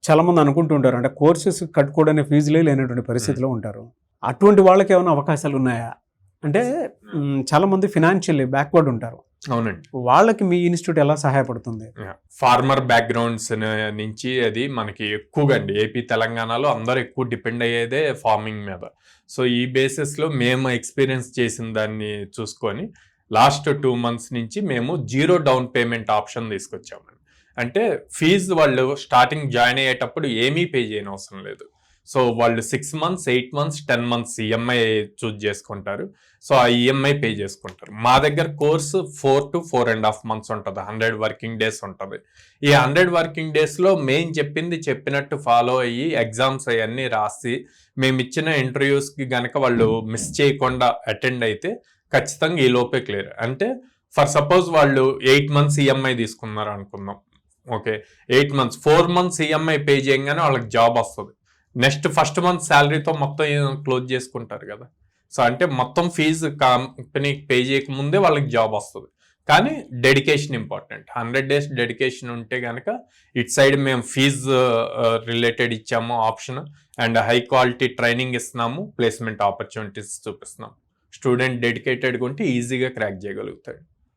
చాలామంది అనుకుంటుంటారు అంటే కోర్సెస్ కట్టుకోవడానికి ఫీజులే లేనటువంటి పరిస్థితిలో ఉంటారు. అటువంటి వాళ్ళకి ఏమైనా అవకాశాలు ఉన్నాయా? అంటే చాలామంది ఫినాన్షియల్లీ బ్యాక్వర్డ్ ఉంటారు. అవునండి. వాళ్ళకి మీ ఇన్స్టిట్యూట్ ఎలా సహాయపడుతుంది? ఫార్మర్ బ్యాక్గ్రౌండ్స్ నుంచి అది మనకి ఎక్కువగా అండి ఏపీ తెలంగాణలో అందరూ ఎక్కువ డిపెండ్ అయ్యేదే ఫార్మింగ్ మీద. సో ఈ బేసిస్లో మేము ఎక్స్పీరియన్స్ చేసిన దాన్ని చూసుకొని లాస్ట్ 2 months నుంచి మేము 0 డౌన్ పేమెంట్ ఆప్షన్ తీసుకొచ్చామండి. అంటే ఫీజు వాళ్ళు స్టార్టింగ్ జాయిన్ అయ్యేటప్పుడు ఏమీ పే చేయని అవసరం లేదు. సో వాళ్ళు 6 months, 8 months, 10 months EMI choose చేసుకుంటారు. సో ఆ ఈఎంఐ పే చేసుకుంటారు. మా దగ్గర కోర్సు 4 to 4.5 months ఉంటుంది. 100 వర్కింగ్ డేస్ ఉంటుంది. ఈ 100 వర్కింగ్ డేస్లో మేము చెప్పింది చెప్పినట్టు ఫాలో అయ్యి ఎగ్జామ్స్ అవన్నీ రాసి మేము ఇచ్చిన ఇంటర్వ్యూస్కి కనుక వాళ్ళు మిస్ చేయకుండా అటెండ్ అయితే ఖచ్చితంగా ఈ లోపే క్లియర్. అంటే ఫర్ సపోజ్ వాళ్ళు 8 months ఈఎంఐ తీసుకున్నారు అనుకుందాం. Okay, 8 months 4 months EMI pay చేయగానే వాళ్ళకి జాబ్ వస్తుంది. నెక్స్ట్ ఫస్ట్ మంత్ శాలరీతో మొత్తం క్లోజ్ చేసుకుంటారు కదా. సో అంటే మొత్తం ఫీజు కంపెనీకి పే చేయకముందే వాళ్ళకి జాబ్ వస్తుంది. కానీ డెడికేషన్ ఇంపార్టెంట్. 100 days డెడికేషన్ ఉంటే కనుక ఇటు సైడ్ మేము ఫీజు రిలేటెడ్ ఇచ్చాము option, and high quality training ఇస్తున్నాము, ప్లేస్మెంట్ ఆపర్చునిటీస్ చూపిస్తున్నాము. స్టూడెంట్ డెడికేటెడ్గా ఉంటే ఈజీగా క్రాక్ చేయగలుగుతాడు.